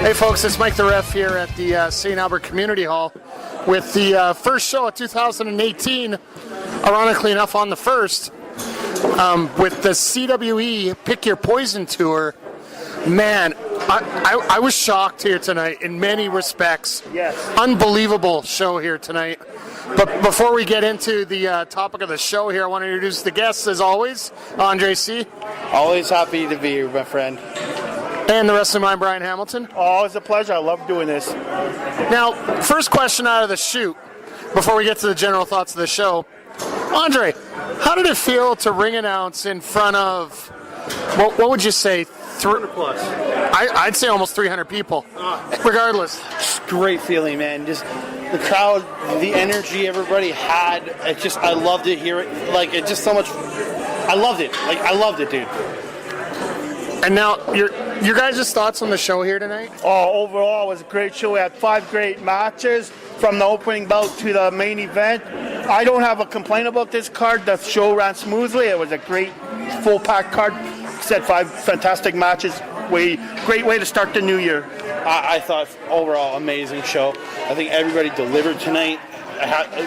Hey folks, it's Mike the Ref here at the St. Albert Community Hall with the first show of 2018, ironically enough on the first, with the CWE Pick Your Poison Tour. Man, I was shocked here tonight in many respects. Yes. Unbelievable show here tonight. But before we get into the topic of the show here, I want to introduce the guests as always. Andre C. Always happy to be here, my friend. And the rest of mine, Brian Hamilton. Oh, it's a pleasure. I love doing this. Now, first question out of the chute, before we get to the general thoughts of the show. Andre, how did it feel to ring announce in front of, what would you say? 300 plus. I'd say almost 300 people. Regardless. Just great feeling, man. Just the crowd, the energy everybody had. I loved it here. Like, it just so much. I loved it. Like, I loved it, dude. And now, your guys' thoughts on the show here tonight? Oh, overall, it was a great show. We had 5 great matches from the opening bout to the main event. I don't have a complaint about this card. The show ran smoothly. It was a great full-pack card. Said 5 fantastic matches. Great way to start the new year. I thought overall amazing show. I think everybody delivered tonight.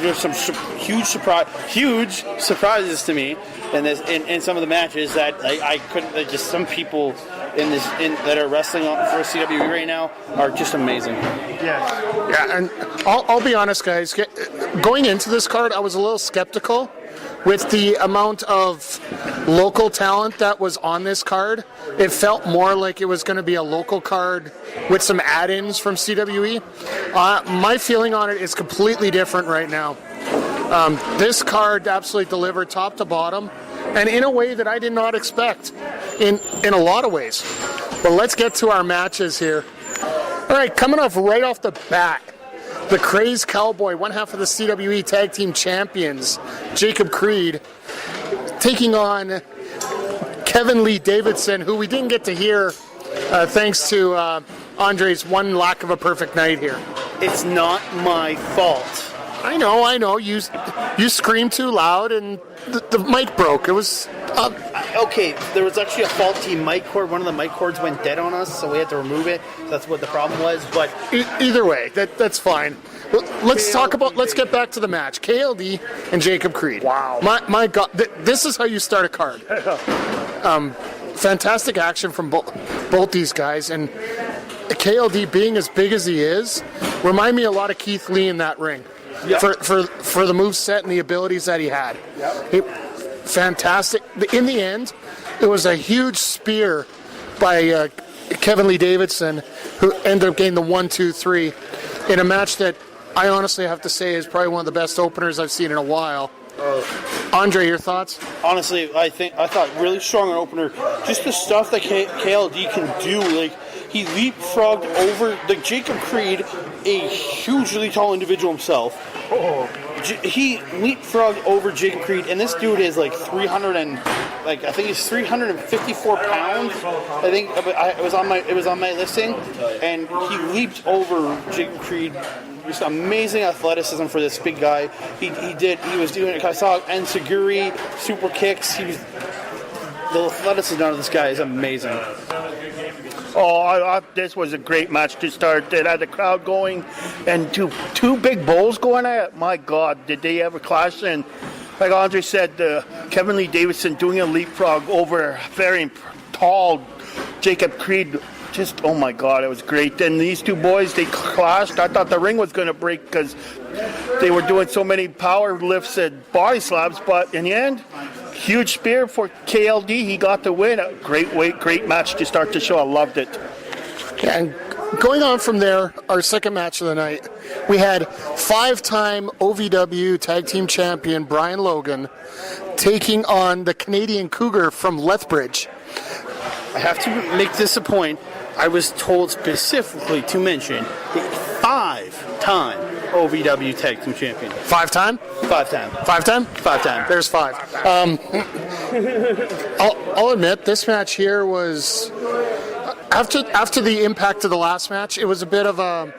There's some huge surprises to me in some of the matches that I couldn't. Just some people that are wrestling for CWE right now are just amazing. Yeah, and I'll be honest, guys. Going into this card, I was a little skeptical with the amount of local talent that was on this card. It felt more like it was going to be a local card with some add-ins from CWE. My feeling on it is completely different right now. This card absolutely delivered top to bottom, and in a way that I did not expect, in a lot of ways. But let's get to our matches here. All right, coming right off the bat, the Crazed Cowboy, one half of the CWE Tag Team Champions, Jacob Creed, taking on Kevin Lee Davidson, who we didn't get to hear thanks to Andre's one lack of a perfect night here. It's not my fault. I know. You screamed too loud and the mic broke. It was... Okay, there was actually a faulty mic cord. One of the mic cords went dead on us, so we had to remove it. That's what the problem was. But either way, that's fine. Let's get back to the match. KLD and Jacob Creed. Wow. My God, this is how you start a card. Fantastic action from both these guys, and KLD being as big as he is, remind me a lot of Keith Lee in that ring. Yep. For the moveset and the abilities that he had. Yep. Fantastic. In the end, it was a huge spear by Kevin Lee Davidson, who ended up getting the 1-2-3 in a match that I honestly have to say is probably one of the best openers I've seen in a while. Andre, your thoughts? Honestly, I thought really strong opener. Just the stuff that KLD can do, like he leapfrogged over Jacob Creed, a hugely tall individual himself. He leapfrogged over Jacob Creed, and this dude is like 354 pounds. I think it was on my listing, and he leaped over Jacob Creed. Just amazing athleticism for this big guy. He was doing it. I saw enziguri, super kicks. The athleticism of this guy is amazing. Oh, this was a great match to start. It had the crowd going, and two big bulls going at it. My God, did they ever clash? And like Andre said, Kevin Lee Davidson doing a leapfrog over a very tall Jacob Creed. Just, oh my God, it was great. And these two boys, they clashed. I thought the ring was going to break because they were doing so many power lifts and body slams. But in the end, huge spear for KLD. He got the win. A great match to start the show. I loved it. Yeah, and going on from there, our second match of the night, we had 5-time OVW Tag Team Champion Brian Logan taking on the Canadian Cougar from Lethbridge. I have to make this a point. I was told specifically to mention the 5-time OVW Tag Team Champion. 5-time? 5-time. 5-time? 5-time. There's 5. I'll admit, this match here was... After the impact of the last match, it was a bit of a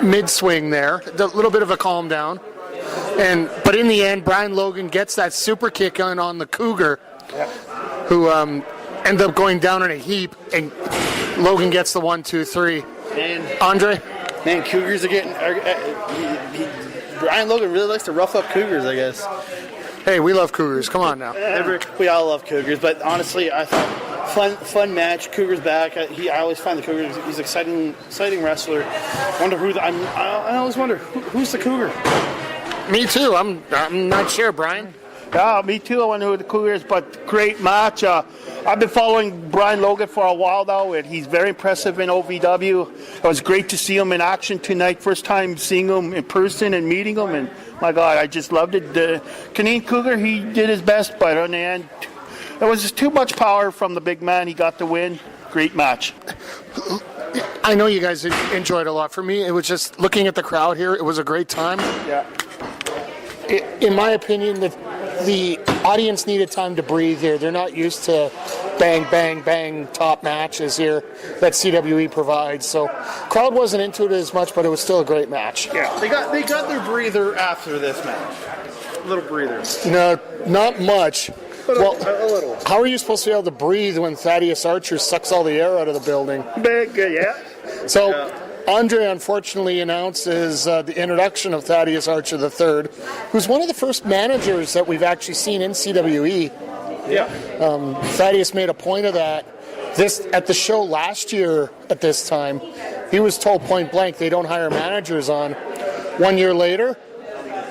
mid-swing there. A little bit of a calm down. But in the end, Brian Logan gets that super kick on the Cougar, who... ended up going down in a heap and Logan gets the 1, 2, 3. And Andre? man, Cougars are getting. Brian Logan really likes to rough up Cougars, I guess. Hey, we love Cougars. Come on now. We all love Cougars, but honestly, I thought fun match. Cougars back. I always find the Cougars. He's an exciting wrestler. Wonder who. I always wonder who's the Cougar. Me too. I'm not sure, Brian. Yeah, me too. I wonder who the Cougar is, but great match. I've been following Brian Logan for a while now, and he's very impressive in OVW. It was great to see him in action tonight. First time seeing him in person and meeting him, and my God, I just loved it. The Canadian Cougar, he did his best, but in the end, it was just too much power from the big man. He got the win. Great match. I know you guys enjoyed it a lot. For me, it was just looking at the crowd here. It was a great time. Yeah. In my opinion, the audience needed time to breathe here. They're not used to bang, bang, bang top matches here that CWE provides. So crowd wasn't into it as much, but it was still a great match. Yeah, they got their breather after this match. A little breather. No, not much. Well, a little. how are you supposed to be able to breathe when Thaddeus Archer sucks all the air out of the building? Big, yeah. So Andre unfortunately announces the introduction of Thaddeus Archer III, who's one of the first managers that we've actually seen in CWE. Yeah. Thaddeus made a point of that. At the show last year at this time, he was told point blank they don't hire managers on. 1 year later,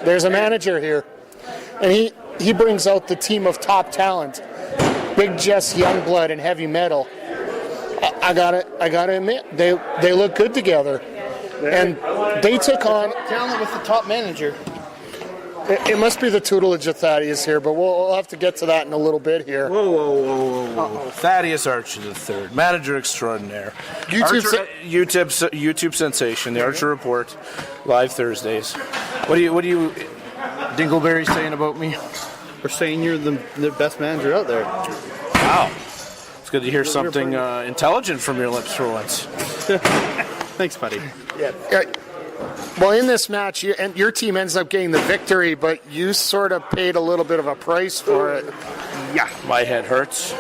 there's a manager here. And he brings out the team of top talent. Big Jess Youngblood and Heavy Metal. I gotta admit, they look good together. And they took on Talent with the top manager. It must be the tutelage of Thaddeus here, but we'll have to get to that in a little bit here. Whoa. Thaddeus Archer III, manager extraordinaire. YouTube sensation, the Archer Report, live Thursdays. What are you Dingleberry saying about me? We're saying you're the best manager out there. Wow. It's good to hear something intelligent from your lips for once. Thanks, buddy. Yeah. Well, in this match, your team ends up getting the victory, but you sort of paid a little bit of a price for it. Yeah. My head hurts.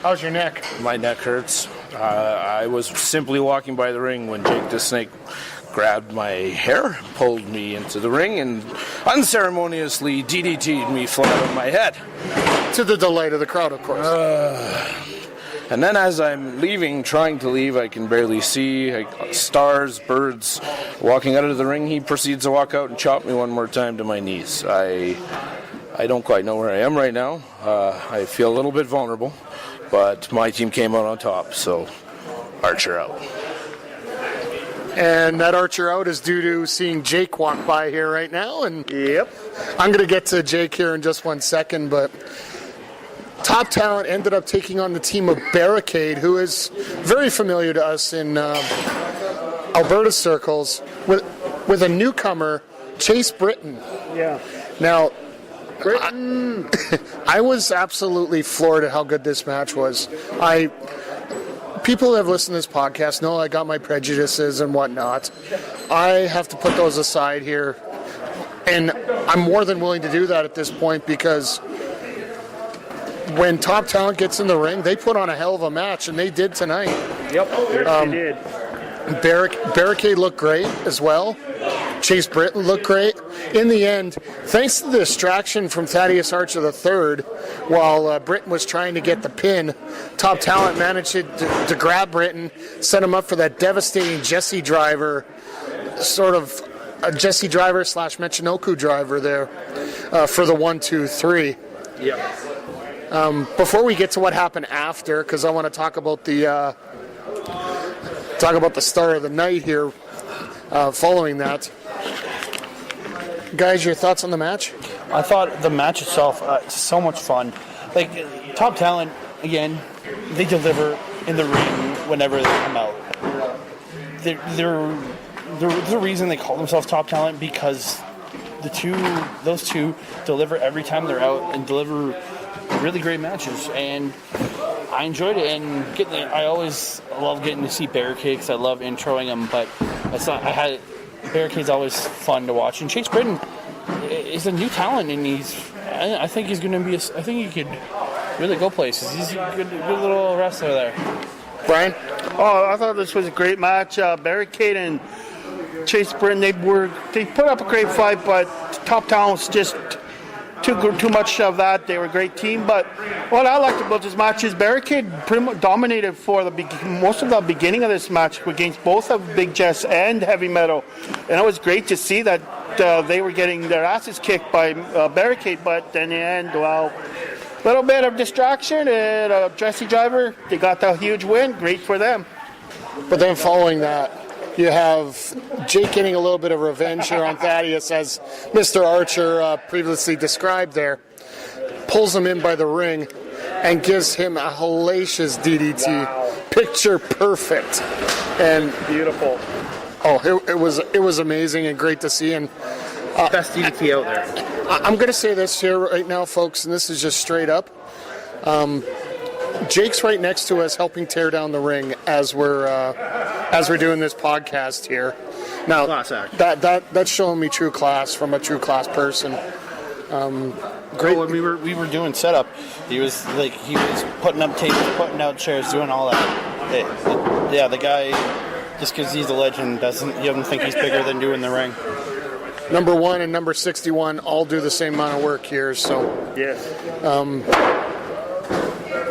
How's your neck? My neck hurts. I was simply walking by the ring when Jake the Snake grabbed my hair, pulled me into the ring, and unceremoniously DDT'd me flat on my head. To the delight of the crowd, of course. And then as I'm trying to leave, I can barely see stars, birds walking out of the ring. He proceeds to walk out and chop me one more time to my knees. I don't quite know where I am right now. I feel a little bit vulnerable, but my team came out on top, so Archer out. And that Archer out is due to seeing Jake walk by here right now. And Yep. I'm going to get to Jake here in just 1 second, but Top Talent ended up taking on the team of Barricade, who is very familiar to us in Alberta circles, with a newcomer, Chase Britton. Yeah. Now, Britain. I was absolutely floored at how good this match was. People who have listened to this podcast know I got my prejudices and whatnot. I have to put those aside here, and I'm more than willing to do that at this point because when Top Talent gets in the ring, they put on a hell of a match, and they did tonight. Yep. They did. Barricade looked great as well. Chase Britton looked great. In the end, thanks to the distraction from Thaddeus Archer III, while Britton was trying to get the pin, Top Talent managed to grab Britton, set him up for that devastating Jesse driver, sort of a Jesse driver / Michinoku driver there for the 1, 2, 3. Yeah. Before we get to what happened after, because I want to talk about the star of the night here following that. Guys, your thoughts on the match? I thought the match itself so much fun. Like Top Talent, again, they deliver in the ring whenever they come out. They're the reason they call themselves Top Talent because those two deliver every time they're out and deliver really great matches. And I enjoyed it, and I always love getting to see Barricade because I love introing them. But Barricade's always fun to watch. And Chase Britton is a new talent, and I think he's going to be. I think he could really go places. He's a good little wrestler there. Brian? Oh, I thought this was a great match. Barricade and Chase Britton, they put up a great fight, but Top Talent's just too much of that. They were a great team, but what I liked about this match is Barricade pretty much dominated for most of the beginning of this match against both of Big Jess and Heavy Metal, and it was great to see that they were getting their asses kicked by Barricade, but in the end, well, a little bit of distraction and Jesse Driver, they got the huge win. Great for them. But then following that, you have Jake getting a little bit of revenge here on Thaddeus, as Mr. Archer previously described there. Pulls him in by the ring and gives him a hellacious DDT. Wow. Picture perfect. And beautiful. Oh, it was amazing and great to see. And best DDT out there. I'm going to say this here right now, folks, and this is just straight up. Jake's right next to us, helping tear down the ring as we're doing this podcast here. Now, that's showing me true class from a true class person. Great. When we were doing setup, he was putting up tables, putting out chairs, doing all that. Yeah, the guy, just because he's a legend, doesn't think he's bigger than doing the ring. Number 1 and number 61 all do the same amount of work here. So, yes.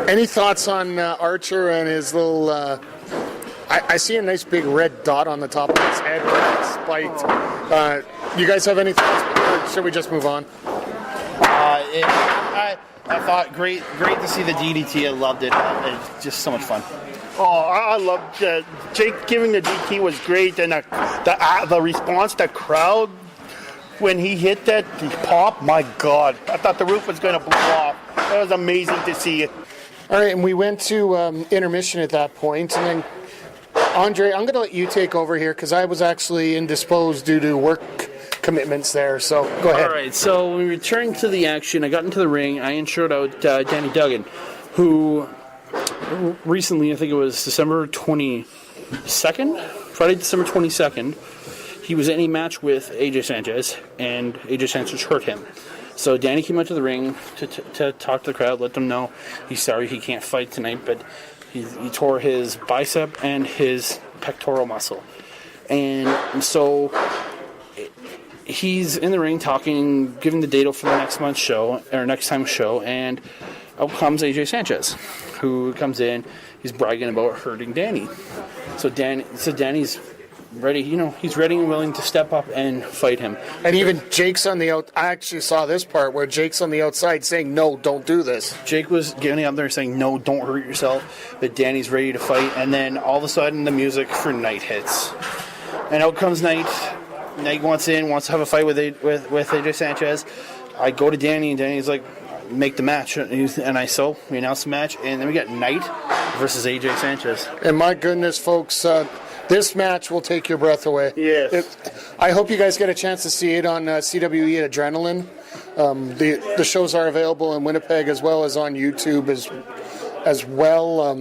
Any thoughts on Archer and his little? I see a nice big red dot on the top of his head where it's spiked. You guys have any thoughts? Or should we just move on? I thought great to see the DDT. I loved it. It's just so much fun. Oh, I loved Jake giving the DT was great, and the response, the crowd when he hit that pop. My God, I thought the roof was going to blow off. That was amazing to see it. All right, and we went to intermission at that point, and then Andre, I'm going to let you take over here because I was actually indisposed due to work commitments there. So go ahead. All right, so when we returned to the action, I got into the ring. I insured out Danny Duggan, who recently, I think it was December 22nd, Friday, December 22nd, he was in a match with AJ Sanchez, and AJ Sanchez hurt him. So Danny came out to the ring to talk to the crowd, let them know he's sorry he can't fight tonight, but he tore his bicep and his pectoral muscle. And so he's in the ring talking, giving the date for the next month's show, or next time's show, and out comes AJ Sanchez, who comes in, he's bragging about hurting Danny. So Danny's ready, he's ready and willing to step up and fight him. And even Jake's on the I actually saw this part where Jake's on the outside saying, no, don't do this. Jake was getting up there saying, no, don't hurt yourself, but Danny's ready to fight, and then all of a sudden the music for Knight hits. And out comes Knight. Knight wants to have a fight with AJ Sanchez. I go to Danny, and Danny's like, make the match. And we announced the match, and then we got Knight versus AJ Sanchez. And my goodness, folks, this match will take your breath away. Yes. I hope you guys get a chance to see it on CWE Adrenaline. The shows are available in Winnipeg as well as on YouTube as well.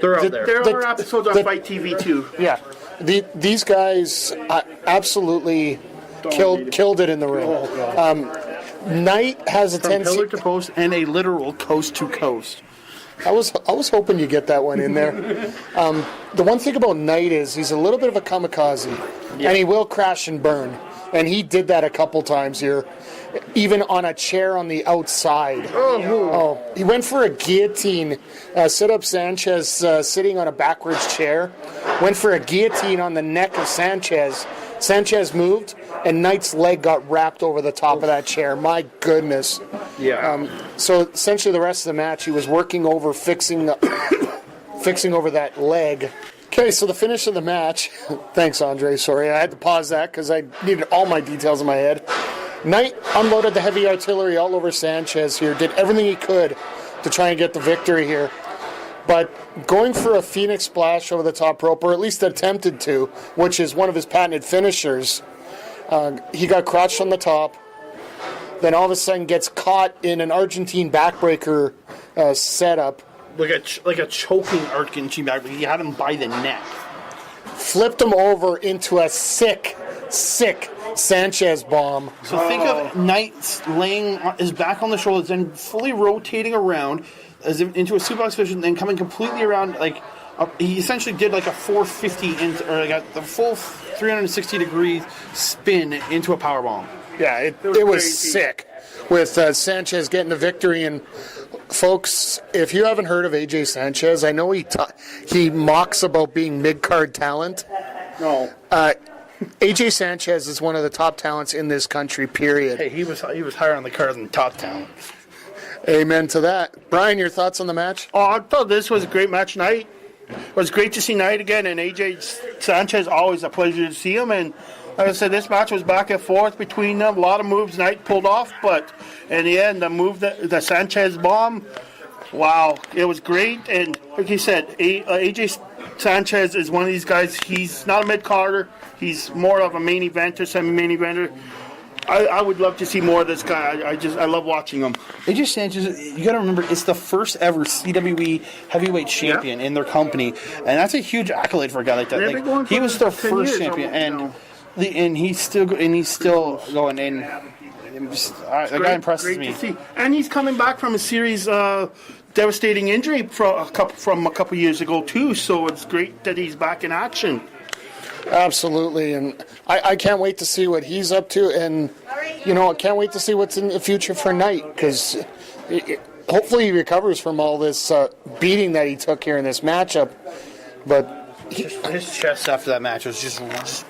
They're out there. There are episodes on Fight TV too. Yeah. These guys absolutely killed it in the ring. Oh, Knight has a tendency. Pillar to post and a literal coast to coast. I was hoping you get that one in there. The one thing about Knight is he's a little bit of a kamikaze, and he will crash and burn. And he did that a couple times here, even on a chair on the outside. Oh, he went for a guillotine. Set up Sanchez sitting on a backwards chair. Went for a guillotine on the neck of Sanchez. Sanchez moved, and Knight's leg got wrapped over the top of that chair. My goodness. Yeah. So essentially the rest of the match, he was working over fixing over that leg. Okay, so the finish of the match. Thanks, Andre. Sorry, I had to pause that because I needed all my details in my head. Knight unloaded the heavy artillery all over Sanchez here, did everything he could to try and get the victory here. But going for a Phoenix splash over the top rope, or at least attempted to, which is one of his patented finishers, he got crotched on the top, then all of a sudden gets caught in an Argentine backbreaker setup. Like a choking Argentine backbreaker. He had him by the neck. Flipped him over into a sick Sanchez bomb. So think of Knight laying his back on the shoulders, then fully rotating around as if into a suplex position, then coming completely around. Like he essentially did like a 450 or like the full 360 degree spin into a power bomb. Yeah, it was sick with Sanchez getting the victory. And folks, if you haven't heard of AJ Sanchez, I know he mocks about being mid-card talent. No. AJ Sanchez is one of the top talents in this country, period. Hey, he was higher on the card than top talent. Amen to that. Brian, your thoughts on the match? Oh, I thought this was a great match tonight. It was great to see Knight again, and AJ Sanchez, always a pleasure to see him. And like I said, this match was back and forth between them. A lot of moves Knight pulled off, but in the end, the Sanchez bomb, wow, it was great. And like you said, AJ Sanchez is one of these guys. He's not a mid-carder. He's more of a main eventer, semi-main eventer. I would love to see more of this guy. I love watching him. AJ Sanchez, you got to remember, it's the first ever CWE heavyweight champion in their company, and that's a huge accolade for a guy like that. Like, he was their first champion, and he's still going. And that guy impresses me. To see. And he's coming back from a series devastating injury from a couple years ago too. So it's great that he's back in action. Absolutely, and I can't wait to see what he's up to, and I can't wait to see what's in the future for Knight, because hopefully he recovers from all this beating that he took here in this matchup. But his chest after that match was just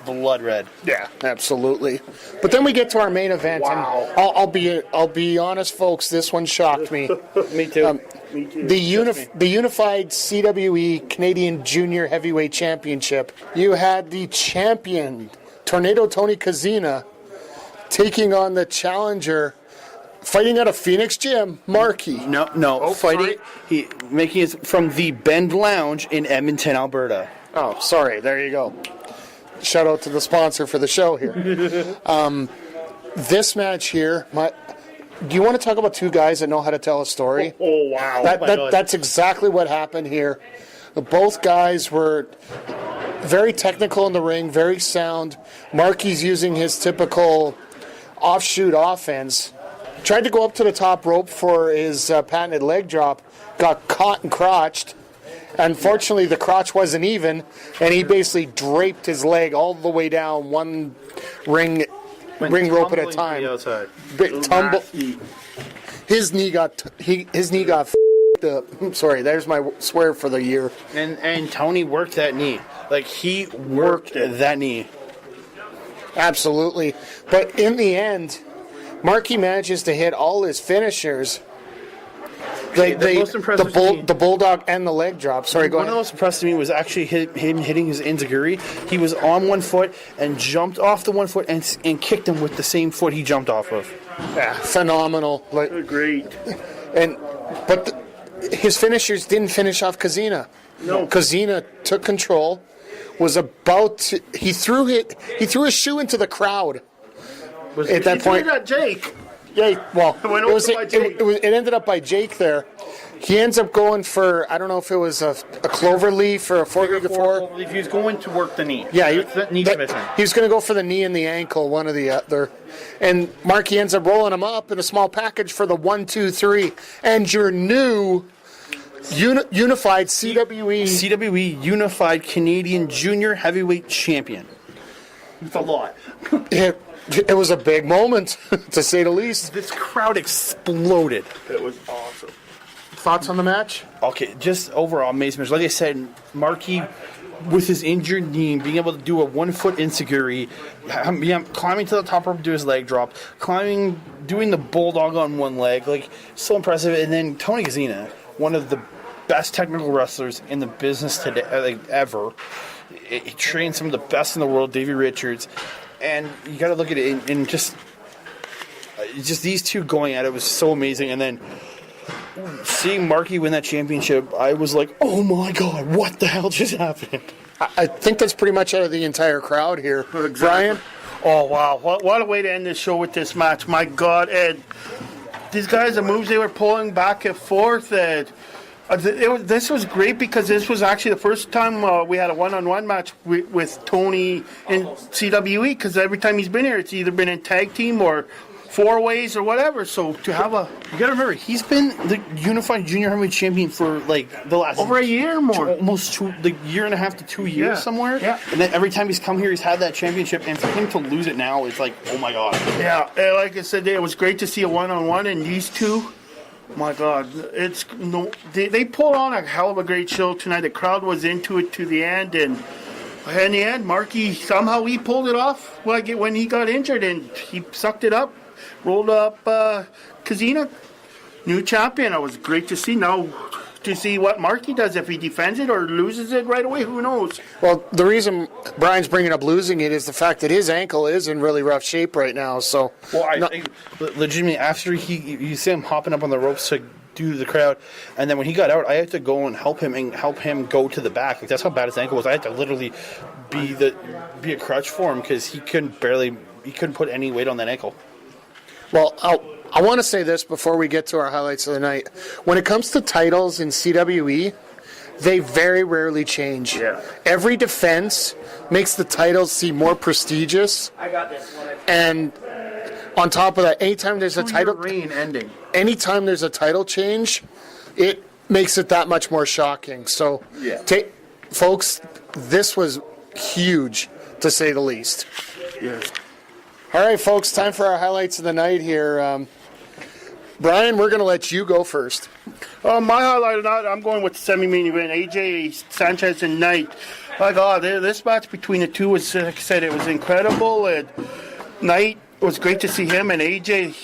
blood red. Yeah, absolutely. But then we get to our main event, Wow. and I'll be honest, folks, this one shocked me. Me too. The unified CWE Canadian Junior Heavyweight Championship. You had the champion, Tornado Tony Kozina, taking on the challenger, fighting out of Phoenix Gym, Marky. No, fighting. He making it from the Bend Lounge in Edmonton, Alberta. Oh, sorry. There you go. Shout out to the sponsor for the show here. This match here, do you want to talk about two guys that know how to tell a story? Oh wow. That's exactly what happened here. Both guys were very technical in the ring, very sound. Marky's using his typical offshoot offense. Tried to go up to the top rope for his patented leg drop, got caught and crotched. Unfortunately, the crotch wasn't even, and he basically draped his leg all the way down one ring rope at a time. Tumble. His knee got f***ed up. Sorry, there's my swear for the year. And Tony worked that knee. Like, he worked that knee. Absolutely. But in the end, Marky manages to hit all his finishers. The bulldog and the leg drop. Sorry, go ahead. One of the most impressive to me was actually him hitting his enziguri. He was on one foot and jumped off the one foot and kicked him with the same foot he jumped off of. Yeah, phenomenal. Great. But his finishers didn't finish off Kozina. No. Kozina took control. Was about to, he threw a shoe into the crowd. At that point, That Jake. Yeah, well, it ended up by Jake there. He ends up going for, I don't know if it was a clover leaf or a 4-4. If he was going to work the knee. Yeah, knee submission. He was going to go for the knee and the ankle, one or the other. And Marky ends up rolling him up in a small package for the 1-2-3. And your new unified CWE Unified Canadian Junior Heavyweight Champion. It's a lot. It was a big moment, to say the least. This crowd exploded. It was awesome. Thoughts on the match? Okay, just overall amazing. Like I said, Marky, with his injured knee, being able to do a 1 foot enziguri, climbing to the top rope to do his leg drop, doing the bulldog on one leg, like, so impressive. And then Tony Kozina, one of the best technical wrestlers in the business today, like, ever. He trained some of the best in the world, Davey Richards. And you got to look at it, and just these two going at it was so amazing. And then seeing Marky win that championship, I was like, oh my God, what the hell just happened? I think that's pretty much out of the entire crowd here. Exactly. Brian? Oh, wow. What a way to end this show with this match. My God, Ed. These guys, the moves they were pulling back and forth, Ed. This was great because this was actually the first time we had a one-on-one match with Tony in CWE, because every time he's been here, it's either been in tag team or four ways or whatever. So to have You gotta remember, he's been the unified junior heavyweight champion for like the last over a year more, almost the year and a half to 2 years somewhere. Yeah. And then every time he's come here, he's had that championship, and for him to lose it now, it's like, oh my god. Yeah, and like I said, it was great to see a one-on-one, and these two, my God, they pulled on a hell of a great show tonight. The crowd was into it to the end, and in the end, Marky somehow he pulled it off when he got injured, and he sucked it up, rolled up Kozina, new champion. It was great to see. Now to see what Marky does, if he defends it or loses it right away, who knows? Well, the reason Brian's bringing up losing it is the fact that his ankle is in really rough shape right now. So, Legitimately, after you see him hopping up on the ropes to do the crowd, and then when he got out, I had to go and help him go to the back. Like, that's how bad his ankle was. I had to literally be a crutch for him because he couldn't put any weight on that ankle. Well, I want to say this before we get to our highlights of the night. When it comes to titles in CWE, they very rarely change. Yeah. Every defense makes the titles seem more prestigious. I got this one. And on top of that, anytime there's a title reign ending. Anytime there's a title change, it makes it that much more shocking. So, folks, this was huge, to say the least. Yes. All right, folks, time for our highlights of the night here. Brian, we're going to let you go first. My highlight of the night, I'm going with the semi-main event, AJ Sanchez and Knight. My God, this match between the two was, like I said, it was incredible. And Knight, it was great to see him, and AJ,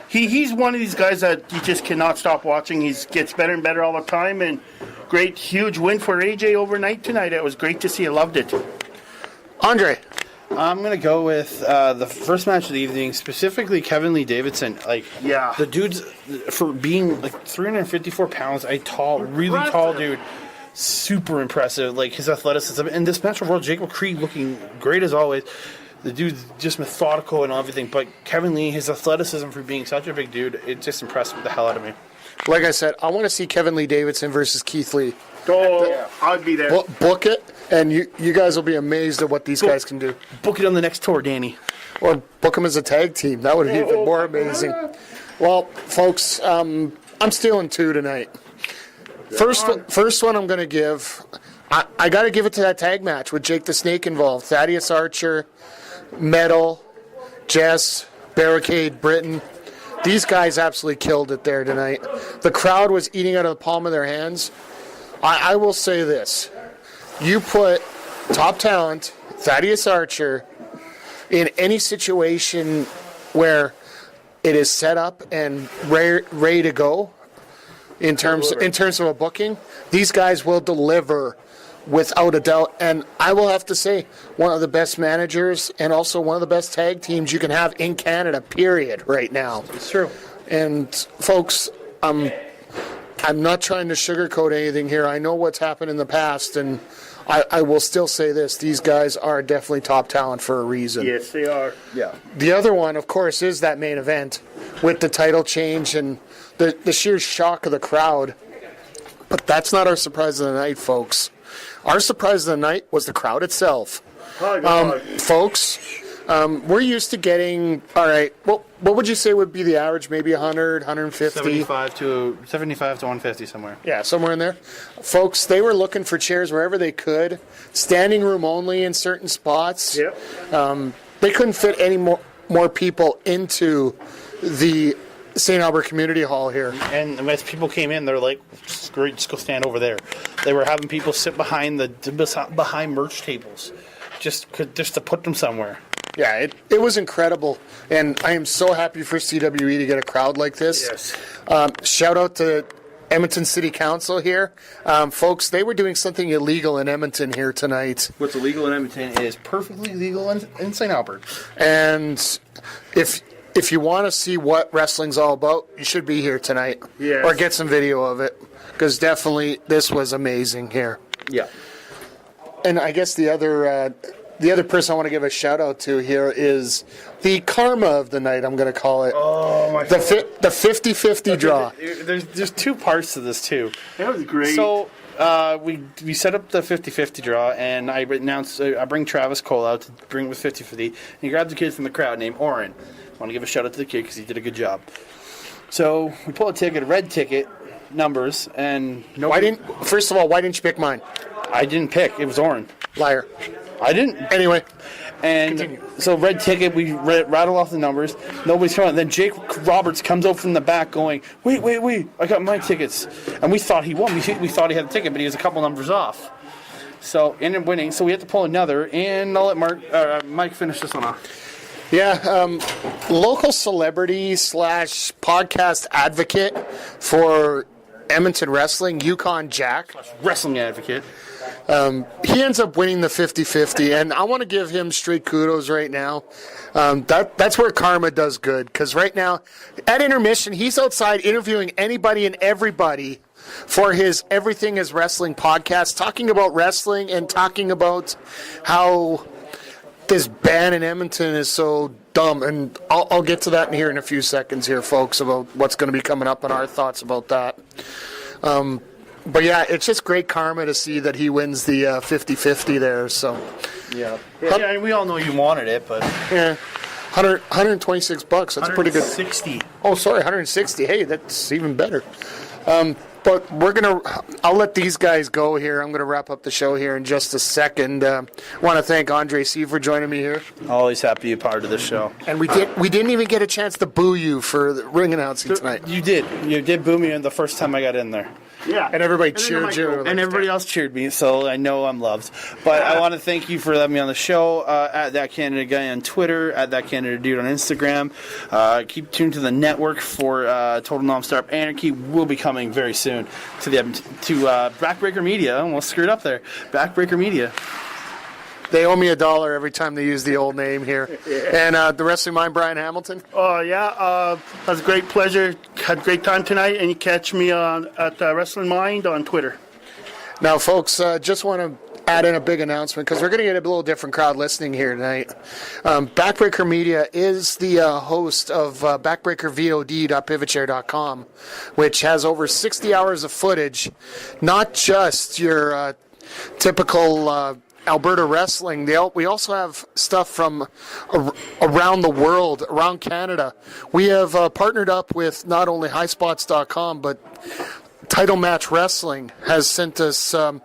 he's one of these guys that you just cannot stop watching. He gets better and better all the time, and great, huge win for AJ overnight tonight. It was great to see. I loved it. Andre. I'm going to go with the first match of the evening, specifically Kevin Lee Davidson. The dude's, for being 354 pounds, really tall dude, super impressive. His athleticism. And this match overall, Jacob Creed looking great as always. The dude's just methodical and everything. But Kevin Lee, his athleticism for being such a big dude, it just impressed the hell out of me. Like I said, I want to see Kevin Lee Davidson versus Keith Lee. I'd be there. Book it, and you guys will be amazed at what these guys can do. Book it on the next tour, Danny. Or book them as a tag team. That would be even more amazing. Well, folks, I'm stealing two tonight. First one I'm going to give, I got to give it to that tag match with Jake the Snake involved. Thaddeus Archer, Metal, Jess, Barricade, Britain. These guys absolutely killed it there tonight. The crowd was eating out of the palm of their hands. I will say this. You put top talent, Thaddeus Archer, in any situation where it is set up and ready to go in terms of a booking, these guys will deliver without a doubt. And I will have to say, one of the best managers and also one of the best tag teams you can have in Canada, period, right now. It's true. And folks, I'm not trying to sugarcoat anything here. I know what's happened in the past, and I will still say this. These guys are definitely top talent for a reason. Yes, they are. Yeah. The other one, of course, is that main event with the title change and the sheer shock of the crowd. But that's not our surprise of the night, folks. Our surprise of the night was the crowd itself. Folks, we're used to getting, all right, what would you say would be the average? Maybe 100, 150? 75 to 150 somewhere. Yeah, somewhere in there. Folks, they were looking for chairs wherever they could, standing room only in certain spots. Yep. They couldn't fit any more people into the St. Albert Community Hall here. And as people came in, they're like, screw it, just go stand over there. They were having people sit behind behind merch tables just to put them somewhere. Yeah, it was incredible, and I am so happy for CWE to get a crowd like this. Yes. Shout out to Edmonton City Council here. Folks, they were doing something illegal in Edmonton here tonight. What's illegal in Edmonton is perfectly legal in St. Albert. And if you want to see what wrestling's all about, you should be here tonight. Yes. Or get some video of it, because definitely this was amazing here. Yeah. And I guess the other the other person I want to give a shout out to here is the karma of the night, I'm going to call it. Oh, my the 50-50 draw. There's two parts to this, too. That was great. So we set up the 50-50 draw, and I announced I bring Travis Cole out to bring with 50-50, and he grabs a kid from the crowd named Oren. I want to give a shout out to the kid because he did a good job. So we pull a ticket, a red ticket, numbers, and First of all, why didn't you pick mine? I didn't pick. It was Oren. Liar. I didn't. Anyway. And Continue. so red ticket, we rattle off the numbers. Nobody's coming. Then Jake Roberts comes out from the back going, wait, I got my tickets. And we thought he won. We thought he had the ticket, but he was a couple numbers off. So ended up winning. So we had to pull another, and I'll let Mike finish this one off. Yeah, local celebrity / podcast advocate for Edmonton Wrestling, Yukon Jack. Wrestling advocate. He ends up winning the 50-50, and I want to give him straight kudos right now. That's where karma does good, because right now, at intermission, he's outside interviewing anybody and everybody for his Everything is Wrestling podcast, talking about wrestling and talking about how this ban in Edmonton is so dumb. And I'll get to that here in a few seconds here, folks, about what's going to be coming up and our thoughts about that. But yeah, it's just great karma to see that he wins the 50-50 there. So Yeah, and we all know you wanted it, but yeah, $126. That's pretty good. 60. Oh, sorry, 160. Hey, that's even better. But I'll let these guys go here. I'm gonna wrap up the show here in just a second. I want to thank Andre C for joining me here. Always happy to be a part of this show. And we didn't even get a chance to boo you for the ring announcing tonight. You did boo me in the first time I got in there. Yeah. And everybody cheered you. And everybody else cheered me, so I know I'm loved. But I want to thank you for letting me on the show. At That Canada Guy on Twitter, at That Canada Dude on Instagram. Keep tuned to the network for Total Nonstop Anarchy. Will be coming very soon to Backbreaker Media. I almost screwed up there. Backbreaker Media. They owe me $1 every time they use the old name here. And the Wrestling Mind, Brian Hamilton. Oh, yeah. It was a great pleasure. Had a great time tonight, and you catch me at Wrestling Mind on Twitter. Now, folks, just want to add in a big announcement because we're going to get a little different crowd listening here tonight. Backbreaker Media is the host of backbreakervod.pivotshare.com, which has over 60 hours of footage, not just your typical Alberta wrestling. We also have stuff from around the world, around Canada. We have partnered up with not only highspots.com, but Title Match Wrestling has sent us some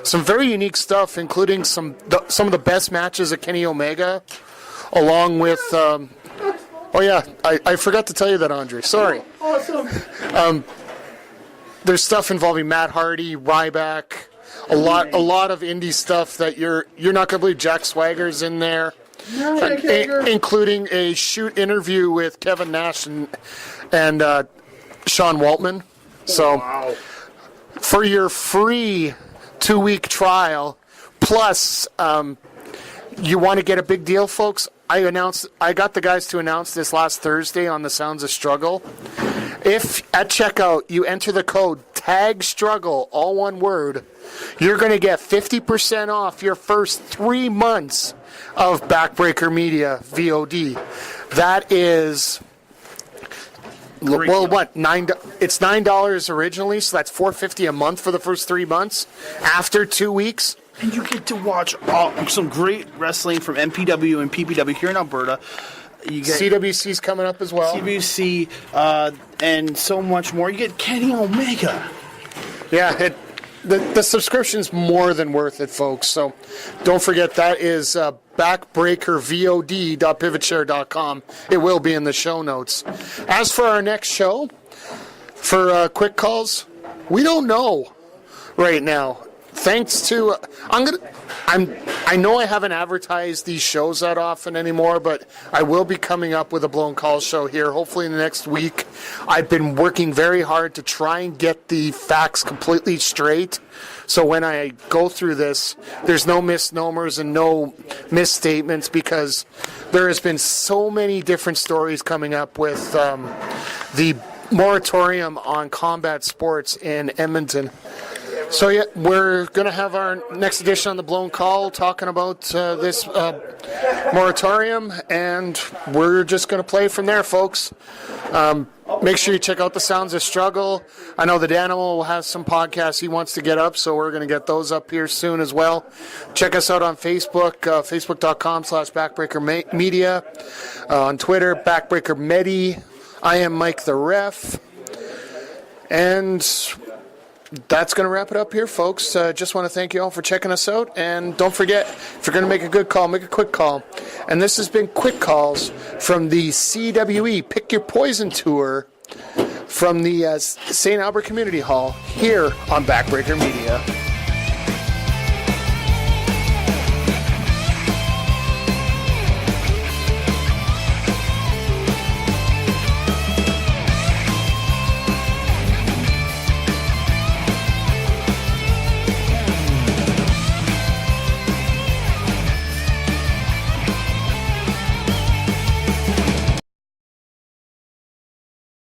very unique stuff, including some of the best matches of Kenny Omega, along with I forgot to tell you that, Andre. Sorry. Awesome. There's stuff involving Matt Hardy, Ryback, a lot of indie stuff that you're not going to believe. Jack Swagger's in there, including a shoot interview with Kevin Nash and Sean Waltman. So, for your free 2-week trial, plus you want to get a big deal, folks. I got the guys to announce this last Thursday on the Sounds of Struggle. If at checkout you enter the code TAGSTRUGGLE, all one word, you're going to get 50% off your first 3 months of Backbreaker Media VOD. That is, well, what, it's $9 originally, so that's $4.50 a month for the first 3 months. After 2 weeks, and you get to watch some great wrestling from MPW and PPW here in Alberta. You get CWC's coming up as well. CWC and so much more. You get Kenny Omega. Yeah, the subscription's more than worth it, folks. So don't forget, that is backbreakervod.pivotshare.com. It will be in the show notes. As for our next show, for quick calls, we don't know right now. Thanks to I know I haven't advertised these shows that often anymore, but I will be coming up with a blown call show here hopefully in the next week. I've been working very hard to try and get the facts completely straight, so when I go through this, there's no misnomers and no misstatements, because there has been so many different stories coming up with the moratorium on combat sports in Edmonton. So yeah, we're going to have our next edition on the Blown Call talking about this moratorium, and we're just going to play from there, folks. Make sure you check out the Sounds of Struggle. I know that Animal will have some podcasts he wants to get up, so we're going to get those up here soon as well. Check us out on Facebook, facebook.com/Backbreaker Media. On Twitter, Backbreaker Medi. I am Mike the Ref. And that's going to wrap it up here, folks. Just want to thank you all for checking us out. And don't forget, if you're going to make a good call, make a quick call. And this has been Quick Calls from the CWE Pick Your Poison Tour from the St. Albert Community Hall here on Backbreaker Media.